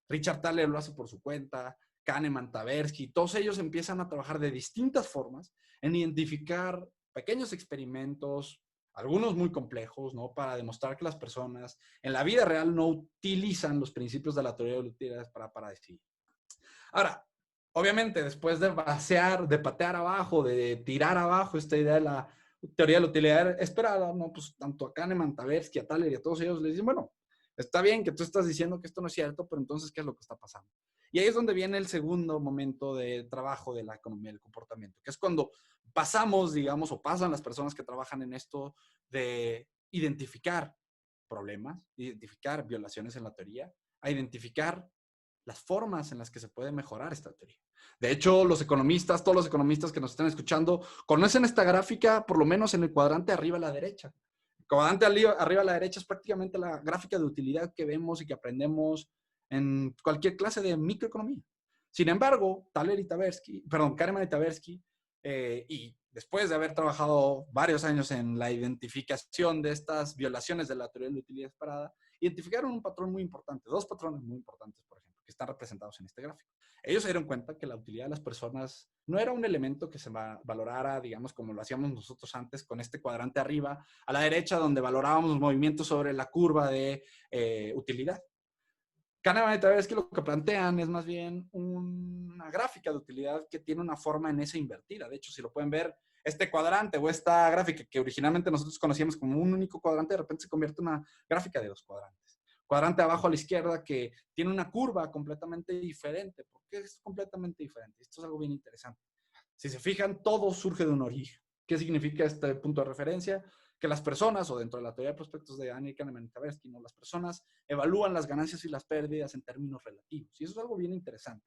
Richard Thaler lo hace por su cuenta, Kahneman, Tversky, todos ellos empiezan a trabajar de distintas formas en identificar pequeños experimentos, algunos muy complejos, ¿no? Para demostrar que las personas en la vida real no utilizan los principios de la teoría de la utilidad para decidir. Ahora, obviamente, después de vaciar, de patear abajo, de tirar abajo esta idea de la teoría de la utilidad esperada, ¿no? Pues tanto a Kahneman, Tversky, a Thaler y a todos ellos les dicen, bueno, está bien que tú estás diciendo que esto no es cierto, pero entonces, ¿qué es lo que está pasando? Y ahí es donde viene el segundo momento de trabajo de la economía del comportamiento, que es cuando pasamos, digamos, o pasan las personas que trabajan en esto de identificar problemas, identificar violaciones en la teoría, a identificar las formas en las que se puede mejorar esta teoría. De hecho, los economistas, todos los economistas que nos están escuchando, conocen esta gráfica por lo menos en el cuadrante arriba a la derecha. El cuadrante arriba a la derecha es prácticamente la gráfica de utilidad que vemos y que aprendemos en cualquier clase de microeconomía. Sin embargo, Kahneman y Tversky, y después de haber trabajado varios años en la identificación de estas violaciones de la teoría de la utilidad esperada, identificaron un patrón muy importante, dos patrones muy importantes, por ejemplo, que están representados en este gráfico. Ellos se dieron cuenta que la utilidad de las personas no era un elemento que se valorara, digamos, como lo hacíamos nosotros antes, con este cuadrante arriba, a la derecha, donde valorábamos los movimientos sobre la curva de utilidad. Kahneman y Tversky lo que plantean es más bien una gráfica de utilidad que tiene una forma en esa invertida. De hecho, si lo pueden ver, este cuadrante o esta gráfica que originalmente nosotros conocíamos como un único cuadrante, de repente se convierte en una gráfica de dos cuadrantes. Cuadrante abajo a la izquierda que tiene una curva completamente diferente. ¿Por qué es completamente diferente? Esto es algo bien interesante. Si se fijan, todo surge de un origen. ¿Qué significa este punto de referencia? que las personas, o dentro de la teoría de prospectos de Daniel Kahneman y Tversky, ¿no? Las personas evalúan las ganancias y las pérdidas en términos relativos. Y eso es algo bien interesante,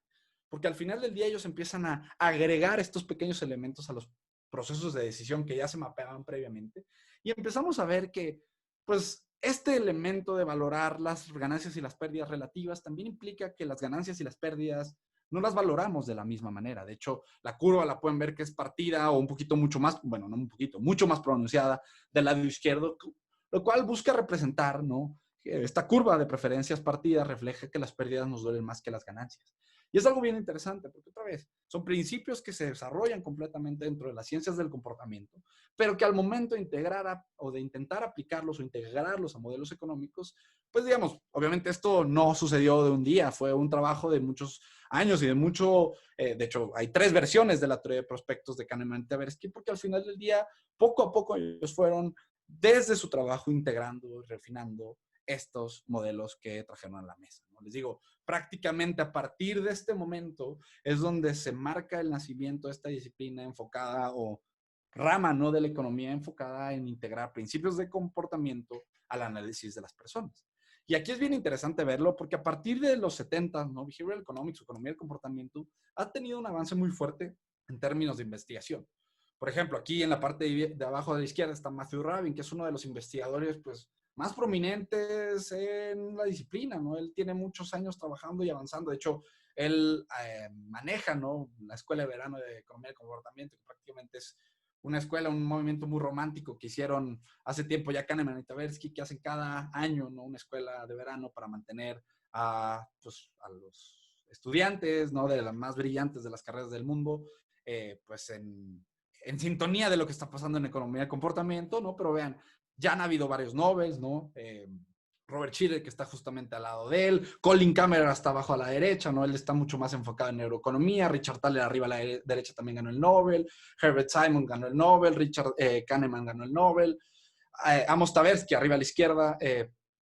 porque al final del día ellos empiezan a agregar estos pequeños elementos a los procesos de decisión que ya se mapeaban previamente, y empezamos a ver que, pues, este elemento de valorar las ganancias y las pérdidas relativas también implica que las ganancias y las pérdidas no las valoramos de la misma manera. De hecho, la curva la pueden ver que es partida o un poquito mucho más, bueno, no un poquito, mucho más pronunciada del lado izquierdo, lo cual busca representar, ¿no? Esta curva de preferencias partidas refleja que las pérdidas nos duelen más que las ganancias. Y es algo bien interesante, porque otra vez, son principios que se desarrollan completamente dentro de las ciencias del comportamiento, pero que al momento de integrar o de intentar aplicarlos o integrarlos a modelos económicos, pues digamos, obviamente esto no sucedió de un día, fue un trabajo de muchos años y de mucho, de hecho, hay 3 versiones de la teoría de prospectos de Kahneman y Tversky, porque al final del día, poco a poco ellos fueron desde su trabajo integrando y refinando estos modelos que trajeron a la mesa, ¿no? Les digo, prácticamente a partir de este momento es donde se marca el nacimiento de esta disciplina enfocada o rama, ¿no?, de la economía enfocada en integrar principios de comportamiento al análisis de las personas. Y aquí es bien interesante verlo porque a partir de los 70, ¿no? Behavioral Economics, economía del comportamiento, ha tenido un avance muy fuerte en términos de investigación. Por ejemplo, aquí en la parte de abajo de la izquierda está Matthew Rabin, que es uno de los investigadores, pues, más prominentes en la disciplina, ¿no? Él tiene muchos años trabajando y avanzando. De hecho, él maneja, ¿no?, la Escuela de Verano de Economía del Comportamiento, que prácticamente es una escuela, un movimiento muy romántico que hicieron hace tiempo ya Kahneman y Tversky, que hacen cada año, ¿no?, una escuela de verano para mantener pues, a los estudiantes, ¿no?, de las más brillantes de las carreras del mundo, pues en sintonía de lo que está pasando en economía de comportamiento, ¿no? Pero vean, ya han habido varios Nobels, ¿no? Robert Shiller, que está justamente al lado de él, Colin Cameron está abajo a la derecha, ¿no? Él está mucho más enfocado en neuroeconomía, Richard Thaler arriba a la derecha también ganó el Nobel, Herbert Simon ganó el Nobel, Richard Kahneman ganó el Nobel, Amos Tversky arriba a la izquierda,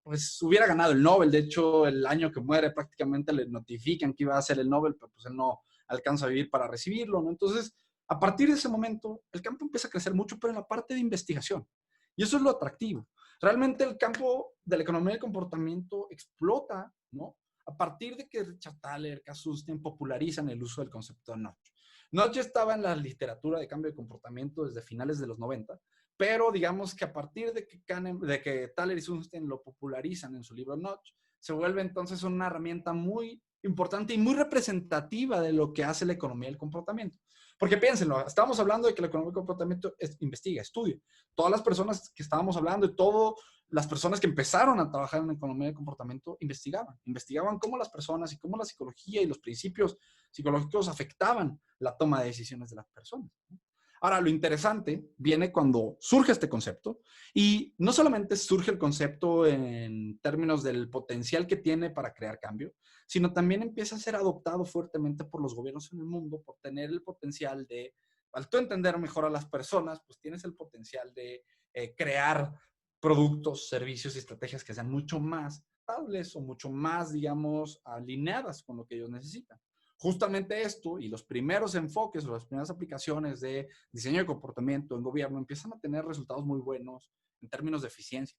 pues hubiera ganado el Nobel. De hecho, el año que muere prácticamente le notifican que iba a ser el Nobel, pero pues él no alcanza a vivir para recibirlo, ¿no? Entonces, a partir de ese momento, el campo empieza a crecer mucho, pero en la parte de investigación. Y eso es lo atractivo. Realmente el campo de la economía del comportamiento explota, ¿no?, a partir de que Richard Thaler, Kasustian popularizan el uso del concepto de nudge. Nudge estaba en la literatura de cambio de comportamiento desde finales de los 90, pero digamos que a partir de que Thaler y Sunstein lo popularizan en su libro Nudge, se vuelve entonces una herramienta muy importante y muy representativa de lo que hace la economía del comportamiento. Porque piénsenlo, estábamos hablando de que la economía del comportamiento investiga, estudia. Todas las personas que estábamos hablando y todas las personas que empezaron a trabajar en la economía del comportamiento investigaban cómo las personas y cómo la psicología y los principios psicológicos afectaban la toma de decisiones de las personas. Ahora, lo interesante viene cuando surge este concepto, y no solamente surge el concepto en términos del potencial que tiene para crear cambio, sino también empieza a ser adoptado fuertemente por los gobiernos en el mundo por tener el potencial de, al tú entender mejor a las personas, pues tienes el potencial de crear productos, servicios y estrategias que sean mucho más estables o mucho más, digamos, alineadas con lo que ellos necesitan. Justamente esto y los primeros enfoques o las primeras aplicaciones de diseño de comportamiento en gobierno empiezan a tener resultados muy buenos en términos de eficiencia.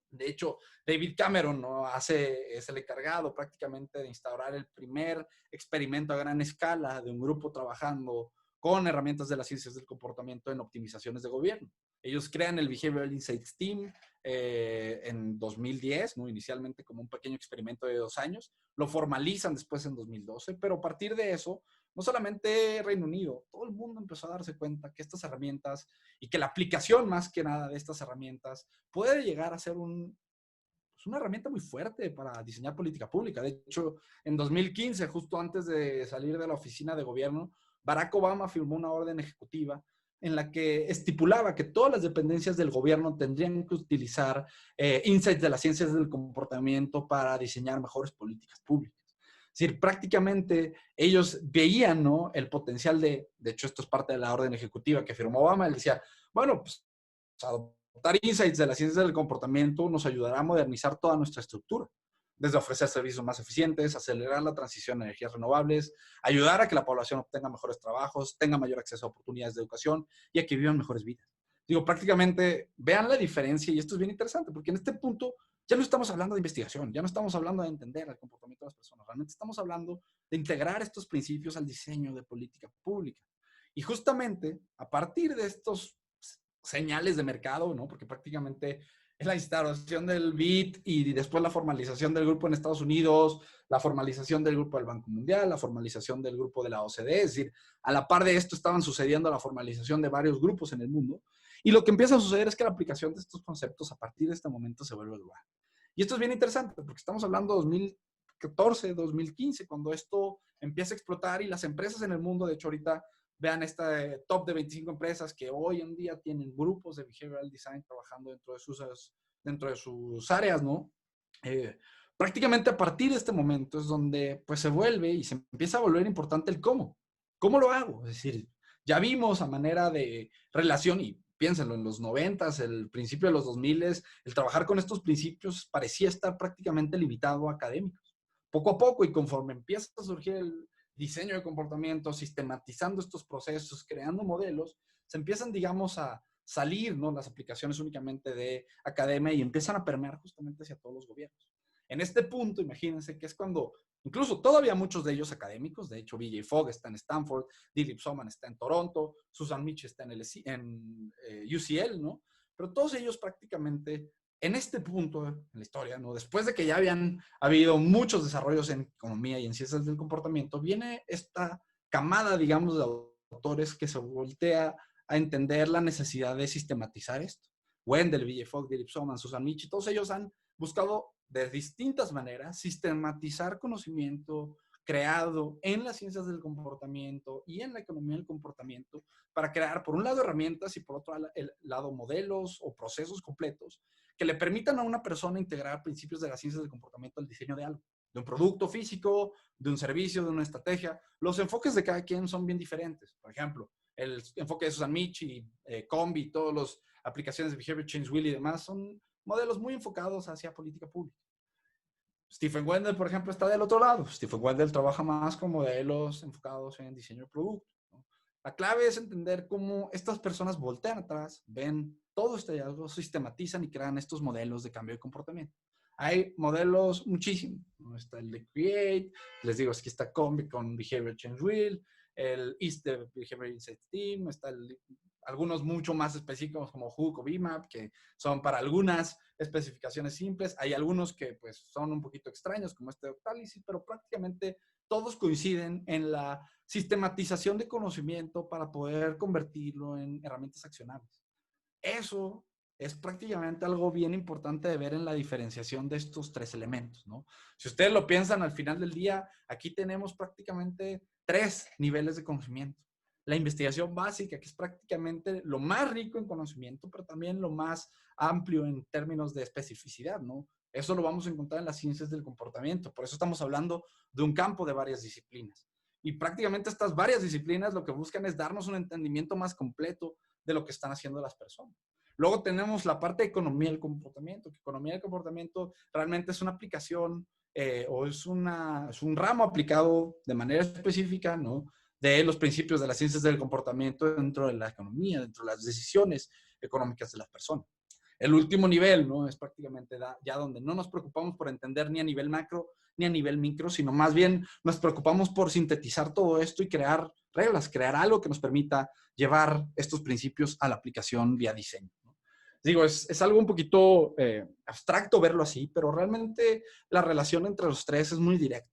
De hecho, David Cameron, ¿no?, es el encargado prácticamente de instaurar el primer experimento a gran escala de un grupo trabajando con herramientas de las ciencias del comportamiento en optimizaciones de gobierno. Ellos crean el Behavioral Insights Team en 2010, ¿no?, inicialmente como un pequeño experimento de 2 años. Lo formalizan después en 2012, pero a partir de eso, no solamente Reino Unido, todo el mundo empezó a darse cuenta que estas herramientas y que la aplicación más que nada de estas herramientas puede llegar a ser una herramienta muy fuerte para diseñar política pública. De hecho, en 2015, justo antes de salir de la oficina de gobierno, Barack Obama firmó una orden ejecutiva en la que estipulaba que todas las dependencias del gobierno tendrían que utilizar insights de las ciencias del comportamiento para diseñar mejores políticas públicas. Es decir, prácticamente ellos veían, ¿no?, el potencial de hecho, esto es parte de la orden ejecutiva que firmó Obama. Él decía, bueno, pues adoptar insights de las ciencias del comportamiento nos ayudará a modernizar toda nuestra estructura, desde ofrecer servicios más eficientes, acelerar la transición a energías renovables, ayudar a que la población obtenga mejores trabajos, tenga mayor acceso a oportunidades de educación y a que vivan mejores vidas. Es Digo, prácticamente vean la diferencia y esto es bien interesante porque en este punto ya no estamos hablando de investigación, ya no estamos hablando de entender el comportamiento de las personas, realmente estamos hablando de integrar estos principios al diseño de política pública. Y justamente a partir de estos señales de mercado, ¿no? Porque prácticamente es la instauración del BID y después la formalización del grupo en Estados Unidos, la formalización del grupo del Banco Mundial, la formalización del grupo de la OCDE, es decir, a la par de esto estaban sucediendo la formalización de varios grupos en el mundo. Y lo que empieza a suceder es que la aplicación de estos conceptos a partir de este momento se vuelve global. Y esto es bien interesante porque estamos hablando de 2014, 2015, cuando esto empieza a explotar y las empresas en el mundo, de hecho ahorita vean este top de 25 empresas que hoy en día tienen grupos de behavioral design trabajando dentro de sus áreas, ¿no? Prácticamente a partir de este momento es donde pues se vuelve y se empieza a volver importante el cómo. ¿Cómo lo hago? Es decir, ya vimos a manera de relación y piénsenlo, en los 90s, el principio de los 2000s, el trabajar con estos principios parecía estar prácticamente limitado a académicos. Poco a poco y conforme empieza a surgir el diseño de comportamiento, sistematizando estos procesos, creando modelos, se empiezan, digamos, a salir, ¿no? Las aplicaciones únicamente de academia y empiezan a permear justamente hacia todos los gobiernos. En este punto, imagínense que es cuando, incluso todavía muchos de ellos académicos, de hecho, BJ Fogg está en Stanford, Dilip Soman está en Toronto, Susan Mitch está en UCL, ¿no? Pero todos ellos prácticamente en este punto en la historia, ¿no? Después de que ya habían habido muchos desarrollos en economía y en ciencias del comportamiento, viene esta camada, digamos, de autores que se voltea a entender la necesidad de sistematizar esto. Wendell, V.J. Fogg, Dilip Soman, Susan Mitch, todos ellos han buscado de distintas maneras sistematizar conocimiento creado en las ciencias del comportamiento y en la economía del comportamiento para crear, por un lado, herramientas y por otro lado, modelos o procesos completos que le permitan a una persona integrar principios de las ciencias del comportamiento al diseño de algo, de un producto físico, de un servicio, de una estrategia. Los enfoques de cada quien son bien diferentes. Por ejemplo, el enfoque de Susan Mitch y Combi, todas las aplicaciones de Behavior Change Wheel y demás son modelos muy enfocados hacia política pública. Stephen Wendell, por ejemplo, está del otro lado. Stephen Wendell trabaja más con modelos enfocados en diseño de producto, ¿no? La clave es entender cómo estas personas voltean atrás, ven todo este hallazgo, sistematizan y crean estos modelos de cambio de comportamiento. Hay modelos muchísimos, ¿no? Está el de Create, les digo, aquí está Combi con Behavior Change Wheel, el East de Behavior Insight Team, está algunos mucho más específicos como Hook o BMAP, que son para algunas especificaciones simples. Hay algunos que pues son un poquito extraños, como este de Octalysis, pero prácticamente todos coinciden en la sistematización de conocimiento para poder convertirlo en herramientas accionables. Eso es prácticamente algo bien importante de ver en la diferenciación de estos tres elementos, ¿no? Si ustedes lo piensan, al final del día, aquí tenemos prácticamente tres niveles de conocimiento. La investigación básica, que es prácticamente lo más rico en conocimiento, pero también lo más amplio en términos de especificidad, ¿no? Eso lo vamos a encontrar en las ciencias del comportamiento. Por eso estamos hablando de un campo de varias disciplinas. Y prácticamente estas varias disciplinas lo que buscan es darnos un entendimiento más completo de lo que están haciendo las personas. Luego tenemos la parte de economía del comportamiento, que economía del comportamiento realmente es una aplicación o es un ramo aplicado de manera específica, ¿no? De los principios de las ciencias del comportamiento dentro de la economía, dentro de las decisiones económicas de las personas. El último nivel, ¿no? Es prácticamente ya donde no nos preocupamos por entender ni a nivel macro ni a nivel micro, sino más bien nos preocupamos por sintetizar todo esto y crear reglas, crear algo que nos permita llevar estos principios a la aplicación vía diseño, ¿no? Digo, es algo un poquito abstracto verlo así, pero realmente la relación entre los tres es muy directa.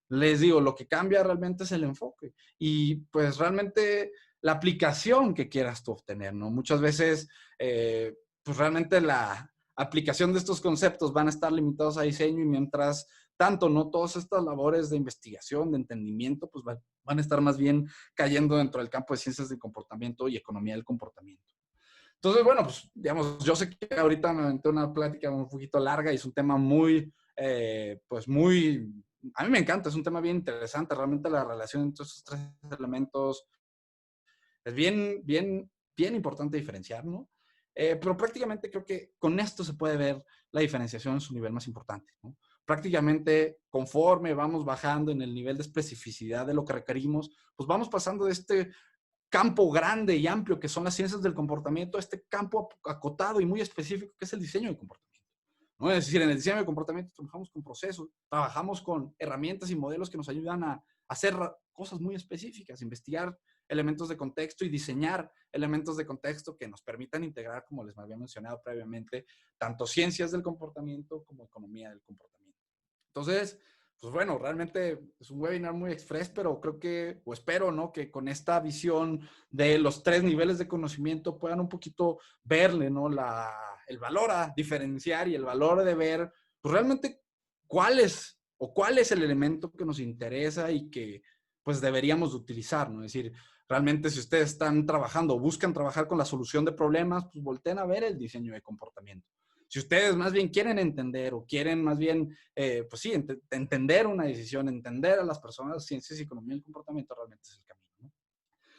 Les digo, lo que cambia realmente es el enfoque y pues realmente la aplicación que quieras tú obtener, ¿no? Muchas veces, pues realmente la aplicación de estos conceptos van a estar limitados a diseño y mientras tanto, ¿no? Todas estas labores de investigación, de entendimiento, pues van a estar más bien cayendo dentro del campo de ciencias del comportamiento y economía del comportamiento. Entonces, bueno, pues digamos, yo sé que ahorita me aventé una plática un poquito larga y es un tema muy, pues muy, a mí me encanta, es un tema bien interesante, realmente la relación entre estos tres elementos es bien importante diferenciar, ¿no? Pero prácticamente creo que con esto se puede ver la diferenciación en su nivel más importante, ¿no? Prácticamente conforme vamos bajando en el nivel de especificidad de lo que requerimos, pues vamos pasando de este campo grande y amplio que son las ciencias del comportamiento, a este campo acotado y muy específico que es el diseño de comportamiento, ¿no? Es decir, en el diseño de comportamiento trabajamos con procesos, trabajamos con herramientas y modelos que nos ayudan a hacer cosas muy específicas, investigar elementos de contexto y diseñar elementos de contexto que nos permitan integrar, como les había mencionado previamente, tanto ciencias del comportamiento como economía del comportamiento. Entonces, pues bueno, realmente es un webinar muy express, pero creo que, o espero, ¿no? Que con esta visión de los 3 niveles de conocimiento puedan un poquito verle, ¿no? El valor a diferenciar y el valor de ver, pues realmente cuál es el elemento que nos interesa y que pues deberíamos de utilizar, ¿no? Es decir, realmente si ustedes están trabajando o buscan trabajar con la solución de problemas, pues volteen a ver el diseño de comportamiento. Si ustedes más bien quieren entender o quieren más bien, pues sí, entender una decisión, entender a las personas, ciencias, economía y comportamiento realmente es el camino, ¿no?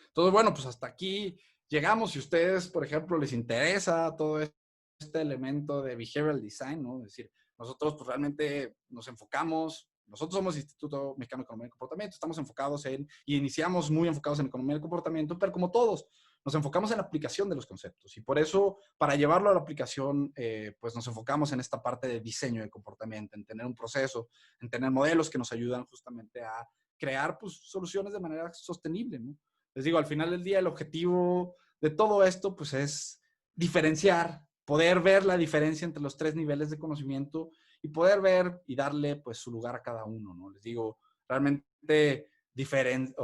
Entonces, bueno, pues hasta aquí llegamos. Si a ustedes, por ejemplo, les interesa todo este elemento de behavioral design, ¿no? Es decir, nosotros pues realmente nos enfocamos, nosotros somos Instituto Mexicano de Economía y Comportamiento, estamos enfocados y iniciamos muy enfocados en economía y comportamiento, pero como todos, nos enfocamos en la aplicación de los conceptos. Y por eso, para llevarlo a la aplicación, pues nos enfocamos en esta parte de diseño de comportamiento, en tener un proceso, en tener modelos que nos ayudan justamente a crear pues, soluciones de manera sostenible, ¿no? Les digo, al final del día, el objetivo de todo esto, pues es diferenciar, poder ver la diferencia entre los 3 niveles de conocimiento y poder ver y darle, pues, su lugar a cada uno, ¿no? Les digo, realmente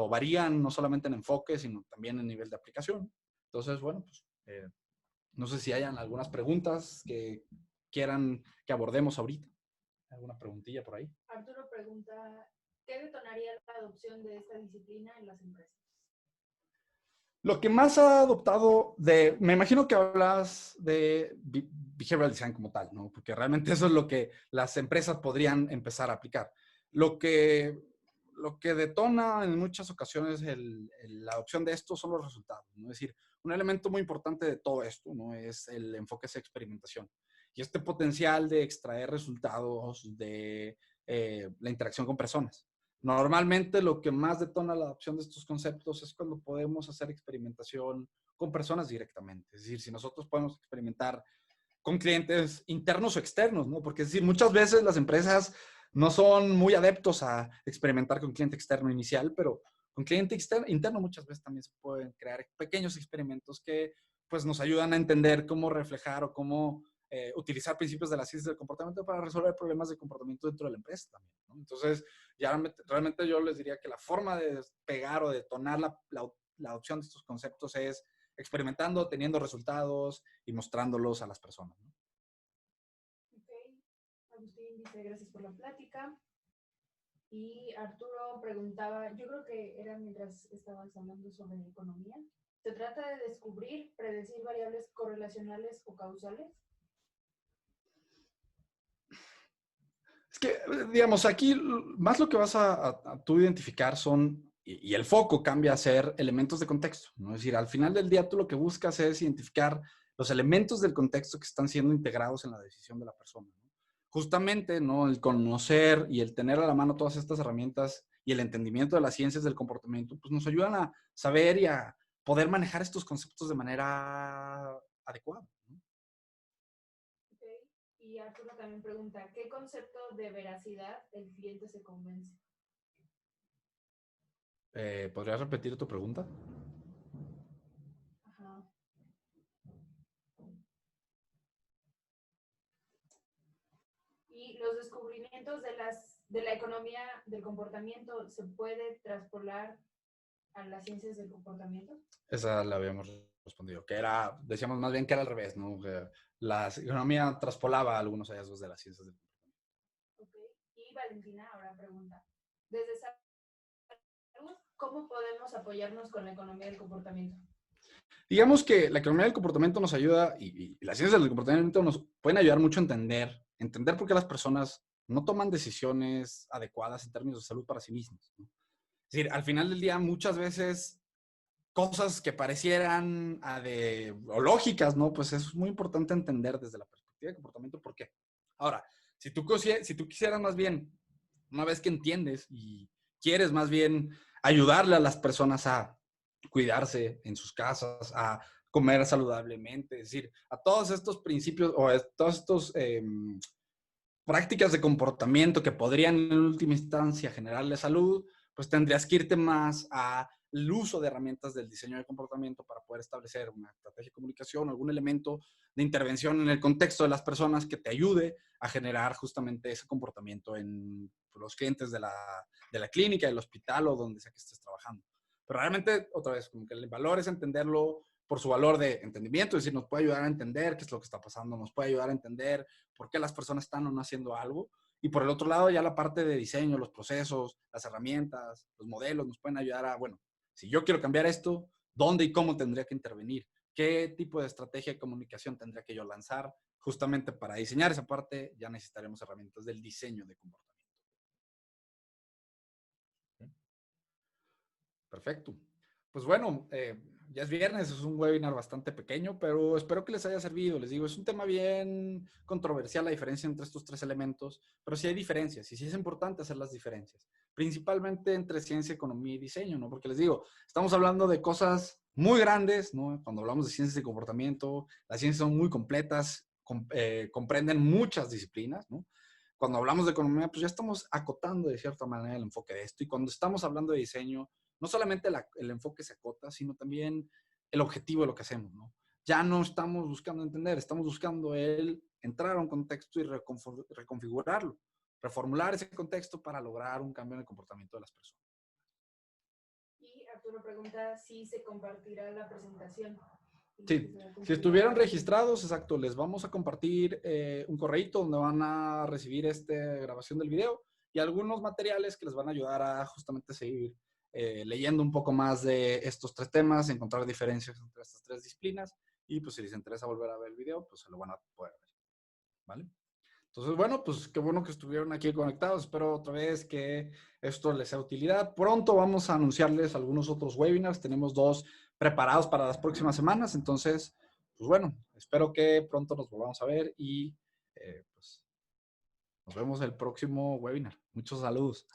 varían no solamente en enfoque, sino también en nivel de aplicación. Entonces, bueno, pues, no sé si hayan algunas preguntas que quieran que abordemos ahorita. ¿Alguna preguntilla por ahí? Arturo pregunta, ¿qué detonaría la adopción de esta disciplina en las empresas? Lo que más ha adoptado me imagino que hablas de behavioral design como tal, ¿no? Porque realmente eso es lo que las empresas podrían empezar a aplicar. Lo que detona en muchas ocasiones la adopción de esto son los resultados, ¿no? Es decir, un elemento muy importante de todo esto, ¿no? Es el enfoque hacia experimentación. Y este potencial de extraer resultados de la interacción con personas. Normalmente lo que más detona la adopción de estos conceptos es cuando podemos hacer experimentación con personas directamente. Es decir, si nosotros podemos experimentar con clientes internos o externos, ¿no? Porque es decir, muchas veces las empresas no son muy adeptos a experimentar con cliente externo inicial, pero con cliente interno muchas veces también se pueden crear pequeños experimentos que pues nos ayudan a entender cómo reflejar o cómo utilizar principios de la ciencia del comportamiento para resolver problemas de comportamiento dentro de la empresa también, ¿no? Entonces, ya realmente yo les diría que la forma de pegar o de detonar la adopción de estos conceptos es experimentando, teniendo resultados y mostrándolos a las personas, ¿no? Ok, Agustín dice gracias por la plática. Y Arturo preguntaba, yo creo que era mientras estabas hablando sobre economía, ¿se trata de descubrir, predecir variables correlacionales o causales? Es que, digamos, aquí más lo que vas a tú identificar son, y el foco cambia a ser elementos de contexto, ¿no? Es decir, al final del día tú lo que buscas es identificar los elementos del contexto que están siendo integrados en la decisión de la persona, ¿no? Justamente, ¿no? El conocer y el tener a la mano todas estas herramientas y el entendimiento de las ciencias del comportamiento, pues nos ayudan a saber y a poder manejar estos conceptos de manera adecuada, ¿no? Okay. Y Arturo también pregunta, ¿qué concepto de veracidad el cliente se convence? ¿Podrías repetir tu pregunta? Ajá. Y los descubrimientos de la economía del comportamiento se puede traspolar a las ciencias del comportamiento. Esa la habíamos respondido, que era, decíamos más bien que era al revés, ¿no? Que la economía traspolaba algunos hallazgos de las ciencias del comportamiento. Okay. Y Valentina ahora pregunta, desde salud, ¿cómo podemos apoyarnos con la economía del comportamiento? Digamos que la economía del comportamiento nos ayuda y las ciencias del comportamiento nos pueden ayudar mucho a entender por qué las personas no toman decisiones adecuadas en términos de salud para sí mismas, ¿no? Es decir, al final del día muchas veces cosas que parecieran o lógicas, ¿no? Pues es muy importante entender desde la perspectiva de comportamiento por qué. Ahora, si tú quisieras más bien, una vez que entiendes y quieres más bien ayudarle a las personas a cuidarse en sus casas, a comer saludablemente, es decir, a todos estos principios o a todos estos prácticas de comportamiento que podrían en última instancia generarle salud, pues tendrías que irte más al uso de herramientas del diseño de comportamiento para poder establecer una estrategia de comunicación, algún elemento de intervención en el contexto de las personas que te ayude a generar justamente ese comportamiento en los clientes de la clínica, del hospital o donde sea que estés trabajando. Pero realmente, otra vez, como que el valor es entenderlo por su valor de entendimiento, es decir, nos puede ayudar a entender qué es lo que está pasando, nos puede ayudar a entender por qué las personas están o no haciendo algo. Y por el otro lado, ya la parte de diseño, los procesos, las herramientas, los modelos, nos pueden ayudar a, bueno, si yo quiero cambiar esto, ¿dónde y cómo tendría que intervenir? ¿Qué tipo de estrategia de comunicación tendría que yo lanzar? Justamente para diseñar esa parte, ya necesitaremos herramientas del diseño de comportamiento. Perfecto. Pues bueno, ya es viernes, es un webinar bastante pequeño, pero espero que les haya servido. Les digo, es un tema bien controversial la diferencia entre estos tres elementos, pero sí hay diferencias y sí es importante hacer las diferencias, principalmente entre ciencia, economía y diseño, ¿no? Porque les digo, estamos hablando de cosas muy grandes, ¿no? Cuando hablamos de ciencias de comportamiento, las ciencias son muy completas, comprenden muchas disciplinas, ¿no? Cuando hablamos de economía, pues ya estamos acotando de cierta manera el enfoque de esto. Y cuando estamos hablando de diseño, no solamente el enfoque se acota, sino también el objetivo de lo que hacemos, ¿no? Ya no estamos buscando entender, estamos buscando el entrar a un contexto y reconfigurarlo, reformular ese contexto para lograr un cambio en el comportamiento de las personas. Y Arturo pregunta si se compartirá la presentación. Sí, si estuvieron registrados, exacto, les vamos a compartir un correíto donde van a recibir esta grabación del video y algunos materiales que les van a ayudar a justamente seguir leyendo un poco más de estos tres temas, encontrar diferencias entre estas tres disciplinas y pues si les interesa volver a ver el video, pues se lo van a poder ver, ¿vale? Entonces, bueno, pues qué bueno que estuvieron aquí conectados. Espero otra vez que esto les sea de utilidad. Pronto vamos a anunciarles algunos otros webinars. Tenemos 2 preparados para las próximas semanas. Entonces, pues bueno, espero que pronto nos volvamos a ver y pues nos vemos el próximo webinar. Muchos saludos.